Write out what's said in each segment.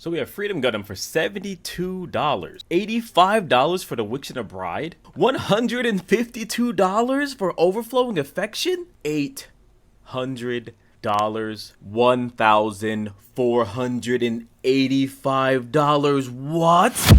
So we have Freedom Gundam for $72, $85 for the Witch and a Bride, $152 for Overflowing Affection, $800, $1,485. What?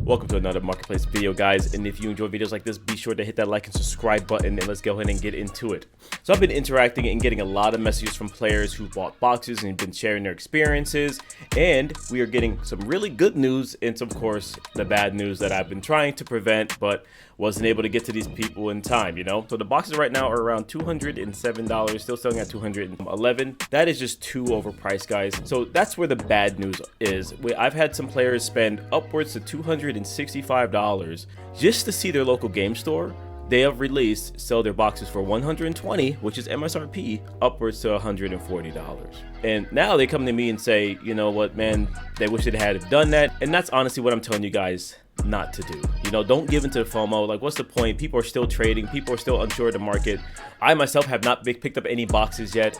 Welcome to another marketplace video, guys, and if you enjoy videos like this, be sure to hit that like and subscribe button, and let's go ahead and get into it. So I've been interacting and getting a lot of messages from players who bought boxes and been sharing their experiences, and we are getting some really good news and some, of course, the bad news that I've been trying to prevent but wasn't able to get to these people in time, you know? So the boxes right now are around $207, still selling at $211. That is just too overpriced, guys. So that's where the bad news is. I've had some players spend upwards to $265 just to see their local game store they have released sell their boxes for $120, which is MSRP, upwards to $140. And now they come to me and say, you know what, man, they wish they had done that. And that's honestly what I'm telling you guys not to do. You know, don't give into the FOMO. Like, what's the point? People are still trading. People are still unsure of the market. I myself have not picked up any boxes yet.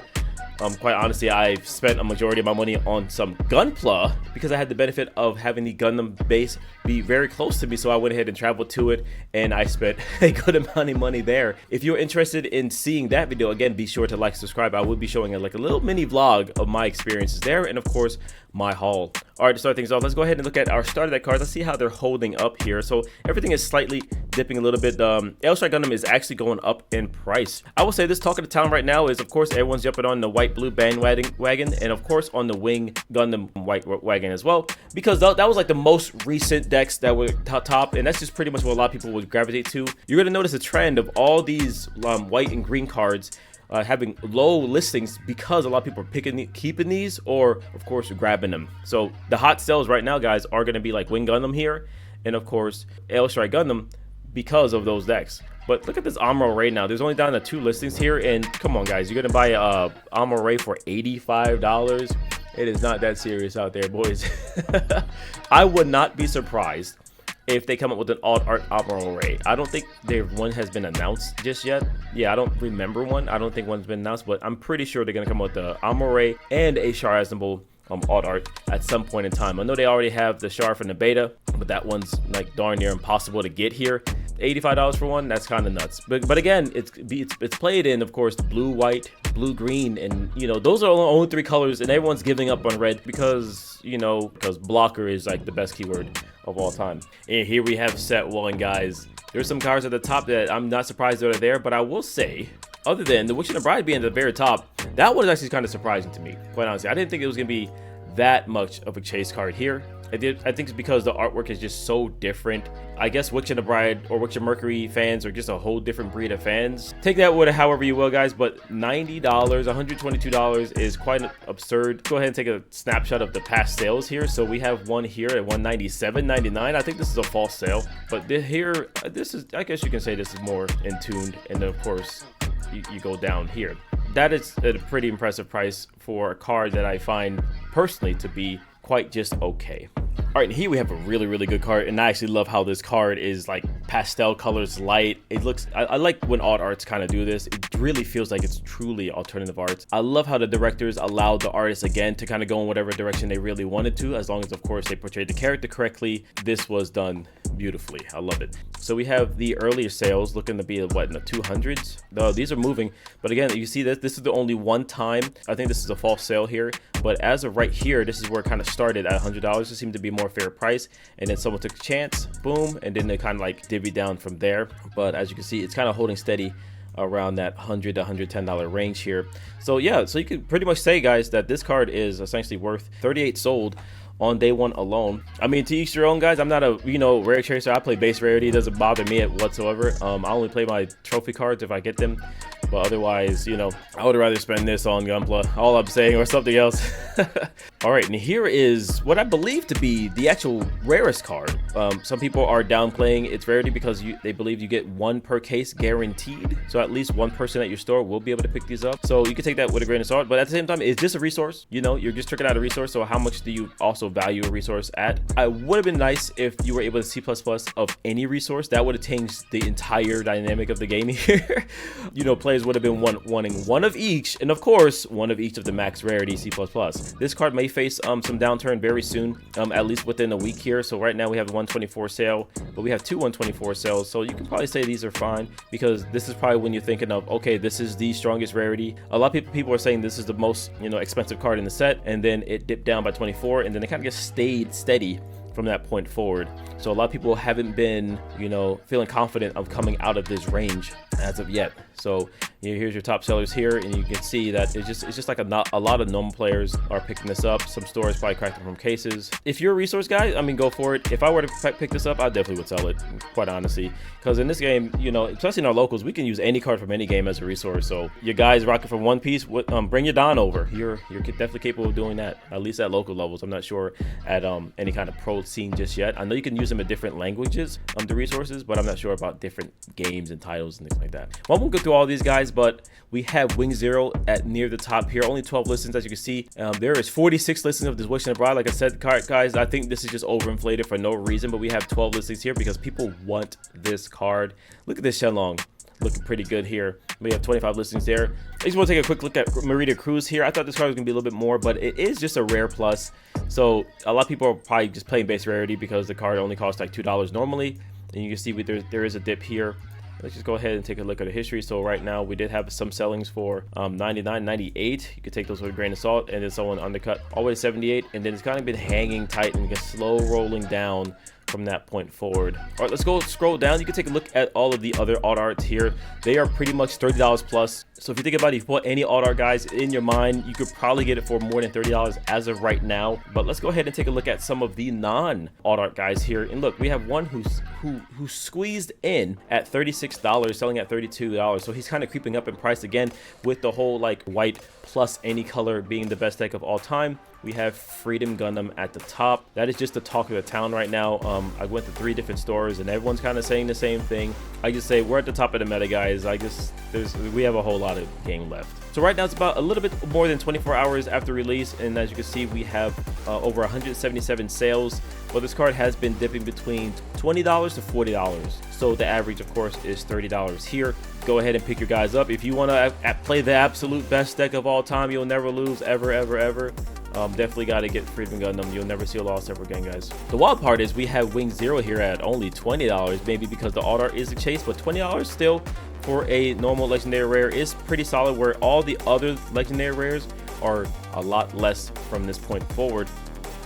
Quite honestly, I've spent a majority of my money on some Gunpla because I had the benefit of having the Gundam base be very close to me. So I went ahead and traveled to it, and I spent a good amount of money there. If you're interested in seeing that video, again, be sure to like, subscribe. I will be showing like a little mini vlog of my experiences there, and of course, my haul. All right, to start things off, let's go ahead and look at our starter deck cards. Let's see how they're holding up here. So everything is slightly dipping a little bit. L-Strike Gundam is actually going up in price. I will say this, talk of the town right now is, of course, everyone's jumping on the white-blue bandwagon, and of course on the Wing Gundam white wagon as well, because that was like the most recent decks that were top, and that's just pretty much what a lot of people would gravitate to. You're gonna notice a trend of all these white and green cards having low listings because a lot of people are keeping these, or of course grabbing them. So the hot sales right now, guys, are going to be like Wing Gundam here, and of course L-Strike Gundam, because of those decks. But look at this Amuro Ray now. There's only down to 2 listings here, and come on, guys, you're gonna buy a Amuro Ray for $85. It is not that serious out there, boys. I would not be surprised if they come up with an alt art Amuro Ray. I don't think one has been announced just yet. Yeah, I don't remember one. I don't think one's been announced, but I'm pretty sure they're gonna come up with the Amuro Ray and a Char Aznable alt art at some point in time. I know they already have the Char from the beta, but that one's like darn near impossible to get here. $85 for one, that's kind of nuts. But again, it's played in, of course, blue, white, blue, green, and you know, those are the only 3 colors, and everyone's giving up on red because, you know, because blocker is like the best keyword of all time. And here we have set 1, guys. There's some cards at the top that I'm not surprised that are there, but I will say, other than the Witch and the Bride being at the very top, that one is actually kind of surprising to me, quite honestly. I didn't think it was gonna be that much of a chase card here. I think it's because the artwork is just so different. I guess Witch and the Bride or Witch and Mercury fans are just a whole different breed of fans. Take that with it however you will, guys, but $90, $122 is quite absurd. Go ahead and take a snapshot of the past sales here. So we have one here at $197.99. I think this is a false sale, but here, this is, I guess you can say this is more in tuned, and then of course you go down here. That is a pretty impressive price for a card that I find personally to be quite just okay. All right, and here we have a really, really good card, and I actually love how this card is like pastel colors, light. It looks, I like when alt arts kind of do this. It really feels like it's truly alternative arts. I love how the directors allowed the artists again to kind of go in whatever direction they really wanted to, as long as of course they portrayed the character correctly. This was done beautifully. I love it. So we have the earlier sales looking to be what, in the 200s. Though these are moving, but again, you see that this is the only one time. I think this is a false sale here, but as of right here, this is where it kind of started at $100. It seemed to be more fair price, and then someone took a chance, boom, and then they kind of like divvy down from there. But as you can see, it's kind of holding steady around that $100 to $110 range here. So yeah, so you could pretty much say, guys, that this card is essentially worth 38 sold on day 1 alone. I mean, to each their own, guys. I'm not a, you know, rare chaser. I play base rarity. It doesn't bother me whatsoever. I only play my trophy cards if I get them, but otherwise, you know, I would rather spend this on Gunpla, all I'm saying, or something else. All right, and here is what I believe to be the actual rarest card. Some people are downplaying its rarity because they believe you get 1 per case guaranteed. So at least 1 person at your store will be able to pick these up. So you can take that with a grain of salt, but at the same time, it's just a resource. You know, you're just tricking out a resource. So how much do you also value a resource at? I would have been nice if you were able to C++ of any resource. That would have changed the entire dynamic of the game here. You know, players players would have been wanting one of each, and of course one of each of the max rarity C++. This card may face some downturn very soon, at least within a week here. So right now we have a 124 sale, but we have two 124 sales, so you can probably say these are fine, because this is probably when you're thinking of, okay, this is the strongest rarity. A lot of people are saying this is the most, you know, expensive card in the set, and then it dipped down by 24, and then it kind of just stayed steady from that point forward. So a lot of people haven't been, you know, feeling confident of coming out of this range as of yet. So here's your top sellers here, and you can see that it's just like a lot of normal players are picking this up. Some stores probably cracked them from cases. If you're a resource guy, I mean, go for it. If I were to pick this up, I definitely would sell it, quite honestly, because in this game, you know, especially in our locals, we can use any card from any game as a resource. So your guys rocking from One Piece, bring your Don over. You're definitely capable of doing that, at least at local levels. I'm not sure at any kind of pro scene just yet. I know you can use them in different languages, the resources, but I'm not sure about different games and titles and things like that. Well, I won't go through all these guys, but we have Wing Zero at near the top here. Only 12 listings, as you can see. There is 46 listings of this Wishing Abroad. Like I said, guys, I think this is just overinflated for no reason, but we have 12 listings here because people want this card. Look at this Shenlong, looking pretty good here. We have 25 listings there. I just want to take a quick look at Merida Cruz here. I thought this card was going to be a little bit more, but it is just a rare plus. So a lot of people are probably just playing base rarity because the card only costs like $2 normally. And you can see there is a dip here. Let's just go ahead and take a look at the history. So right now we did have some sellings for 99, 98. You could take those with a grain of salt, and then someone undercut all the way to 78, and then it's kind of been hanging tight and just slow rolling down from that point forward. All right, let's go scroll down. You can take a look at all of the other alt arts here. They are pretty much $30 plus. So if you think about it, if you put any alt art guys in your mind, you could probably get it for more than $30 as of right now. But let's go ahead and take a look at some of the non alt art guys here. And look, we have one who squeezed in at $36, selling at $32. So he's kind of creeping up in price again, with the whole like white plus any color being the best deck of all time. We have Freedom Gundam at the top. That is just the talk of the town right now. I went to 3 different stores and everyone's kind of saying the same thing. I just say we're at the top of the meta, guys. We have a whole lot of game left. So right now it's about a little bit more than 24 hours after release, and as you can see, we have over 177 sales. Well, this card has been dipping between $20 to $40. So the average, of course, is $30 here. Go ahead and pick your guys up. If you want to play the absolute best deck of all time, you'll never lose, ever, ever, ever. Definitely got to get Freedom Gundam. You'll never see a loss ever again, guys. The wild part is we have Wing Zero here at only $20, maybe because the alt art is a chase, but $20 still for a normal legendary rare is pretty solid, where all the other legendary rares are a lot less from this point forward.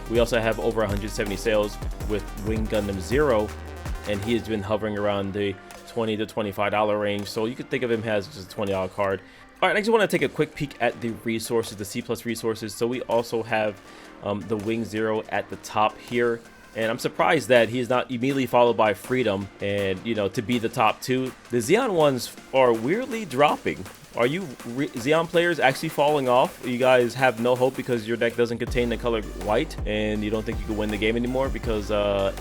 We also have over 170 sales with Wing Gundam Zero, and he has been hovering around the $20 to $25 range, so you could think of him as just a $20 card. All right, I just want to take a quick peek at the resources, the C+ resources. So we also have the Wing Zero at the top here, and I'm surprised that he is not immediately followed by Freedom, and you know, to be the top 2. The Xeon ones are weirdly dropping. Are you Xeon players actually falling off? You guys have no hope because your deck doesn't contain the color white, and you don't think you can win the game anymore because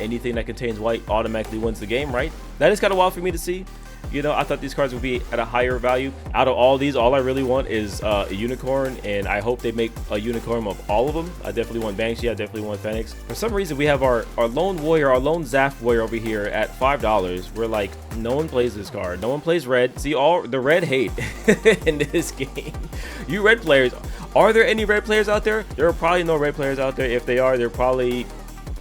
anything that contains white automatically wins the game, right? That is kind of wild for me to see. You know, I thought these cards would be at a higher value. Out of all these, all I really want is a unicorn, and I hope they make a unicorn of all of them. I definitely want Banshee. I definitely want Phoenix. For some reason, we have our lone warrior, our lone Zaf warrior over here at $5. We're like, no one plays this card. No one plays red. See, all the red hate in this game. You red players, are there any red players out there? There are probably no red players out there. If they are, they're probably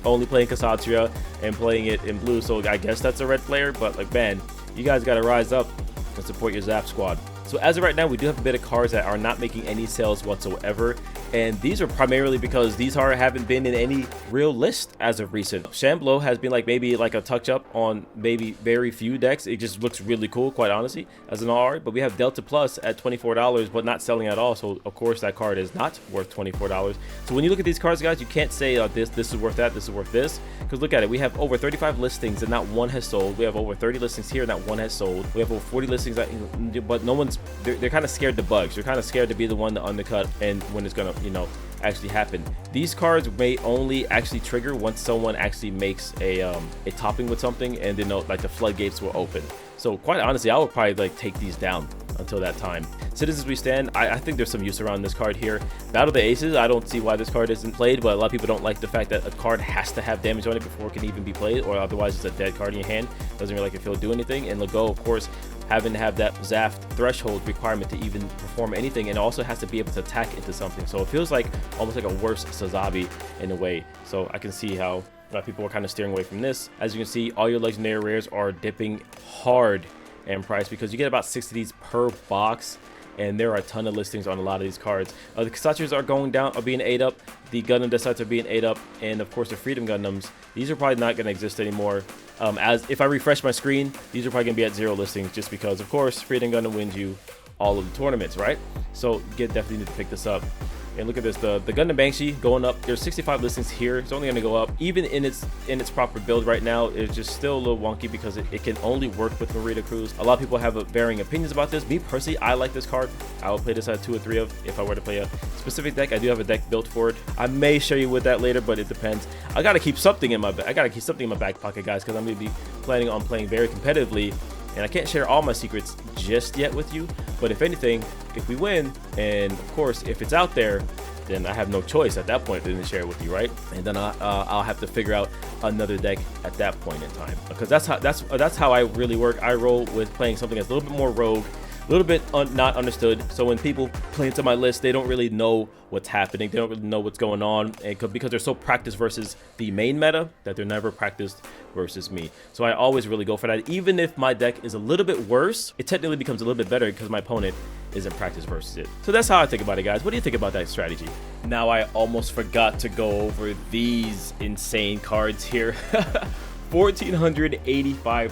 only playing Kshatriya and playing it in blue. So I guess that's a red player, but like, man, you guys got to rise up and support your Zap squad. So as of right now, we do have a bit of cards that are not making any sales whatsoever, and these are primarily because these haven't been in any real list as of recent. Shamblo has been like maybe like a touch up on maybe very few decks. It just looks really cool, quite honestly, as an art. But we have Delta Plus at $24, but not selling at all. So of course that card is not worth $24. So when you look at these cards, guys, you can't say this is worth that, this is worth this, because look at it. We have over 35 listings and not one has sold. We have over 30 listings here, not one has sold. We have over 40 listings, but no one's. They're kind of scared to bugs. They're kind of scared to be the one to undercut, and when it's gonna, you know, actually happen. These cards may only actually trigger once someone actually makes a topping with something, and then like the floodgates will open. So quite honestly, I would probably like take these down. until that time. Citizens We Stand, I think there's some use around this card here. Battle of the Aces, I don't see why this card isn't played, but a lot of people don't like the fact that a card has to have damage on it before it can even be played, or otherwise it's a dead card in your hand. Doesn't really like it feel do anything. And Lego, of course, having to have that Zaft threshold requirement to even perform anything, and also has to be able to attack into something. So it feels like almost like a worse Sazabi in a way. So I can see how people are kind of steering away from this. As you can see, all your legendary rares are dipping hard in price because you get about 6 of these per box, and there are a ton of listings on a lot of these cards. The Kasachas are going down, are being ate up. The Gundam Decides are being ate up, and of course the Freedom Gundams. These are probably not going to exist anymore. As if I refresh my screen, these are probably going to be at 0 listings, just because, of course, Freedom Gundam wins you all of the tournaments, right? So you definitely need to pick this up. And look at this, the Gundam Banshee going up. There's 65 listings here. It's only going to go up. Even in its proper build right now, it's just still a little wonky because it can only work with Marita Crews. A lot of people have varying opinions about this. Me personally, I like this card. I would play this at 2 or 3 of if I were to play a specific deck. I do have a deck built for it. I may show you with that later, but it depends. I gotta keep something in my back pocket, guys, because I'm gonna be planning on playing very competitively. And I can't share all my secrets just yet with you, but if anything, if we win, and of course, if it's out there, then I have no choice at that point than to share it with you, right? And then I'll have to figure out another deck at that point in time, because that's how I really work. I roll with playing something that's a little bit more rogue, a little bit not understood. So when people play into my list, they don't really know what's happening. They don't really know what's going on, and because they're so practiced versus the main meta that they're never practiced versus me. So I always really go for that. Even if my deck is a little bit worse, it technically becomes a little bit better because my opponent isn't practiced versus it. So that's how I think about it, guys. What do you think about that strategy? Now, I almost forgot to go over these insane cards here. $1,485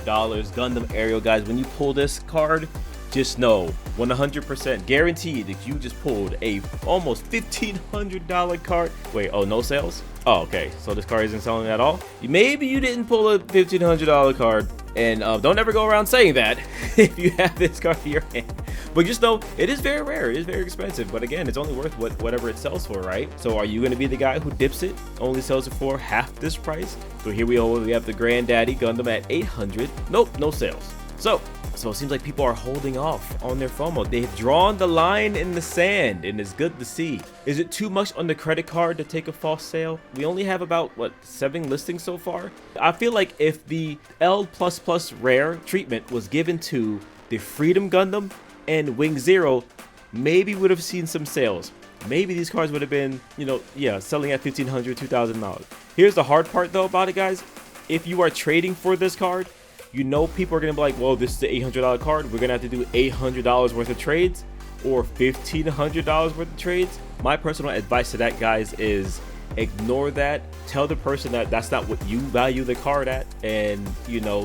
Gundam Aerial, guys. When you pull this card, just know 100% guaranteed that you just pulled a almost $1,500 card. Wait, oh, no sales? Oh, okay, so this card isn't selling at all. Maybe you didn't pull a $1,500 card, and don't ever go around saying that if you have this card in your hand. But just know it is very rare, it is very expensive, but again, it's only worth whatever it sells for, right? So are you going to be the guy who dips it, only sells it for half this price? So here we have the Granddaddy Gundam at 800. Nope, no sales. So it seems like people are holding off on their FOMO. They've drawn the line in the sand, and it's good to see. Is it too much on the credit card to take a false sale? We only have about, what, 7 listings so far? I feel like if the L++ rare treatment was given to the Freedom Gundam and Wing Zero, maybe would have seen some sales. Maybe these cards would have been, selling at $1,500, $2,000. Here's the hard part, though, about it, guys. If you are trading for this card, people are going to be like, well, this is the $800 card. We're going to have to do $800 worth of trades or $1,500 worth of trades. My personal advice to that, guys, is ignore that. Tell the person that that's not what you value the card at, and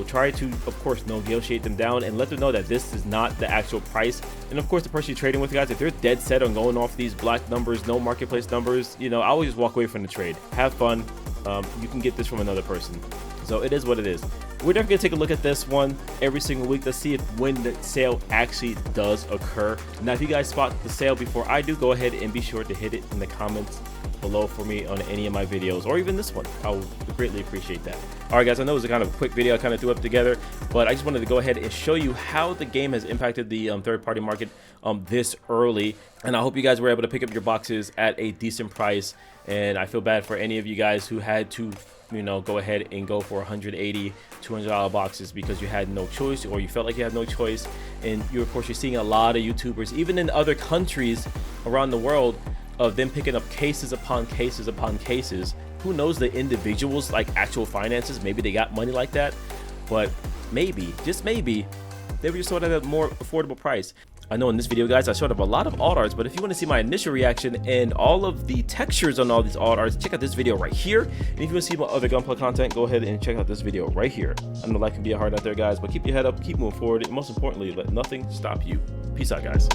try to, of course, negotiate them down and let them know that this is not the actual price. And of course, the person you're trading with, guys, if they're dead set on going off these black numbers, no marketplace numbers, I always just walk away from the trade. Have fun. You can get this from another person. So it is what it is. We're definitely going to take a look at this one every single week. Let's see when the sale actually does occur. Now, if you guys spot the sale before I do, go ahead and be sure to hit it in the comments below for me on any of my videos, or even this one. I would greatly appreciate that. All right, guys, I know it was a kind of quick video I kind of threw up together, but I just wanted to go ahead and show you how the game has impacted the third-party market this early. And I hope you guys were able to pick up your boxes at a decent price. And I feel bad for any of you guys who had to go ahead and go for $180, $200 boxes because you had no choice, or you felt like you had no choice. And of course, you're seeing a lot of YouTubers, even in other countries around the world, of them picking up cases upon cases upon cases. Who knows the individuals, like actual finances? Maybe they got money like that, but maybe, just maybe, they were just sort of at a more affordable price. I know in this video, guys, I showed up a lot of alt arts, but if you want to see my initial reaction and all of the textures on all these alt arts, check out this video right here. And if you want to see my other Gunpla content, go ahead and check out this video right here. I know life can be hard out there, guys, but keep your head up, keep moving forward, and most importantly, let nothing stop you. Peace out, guys.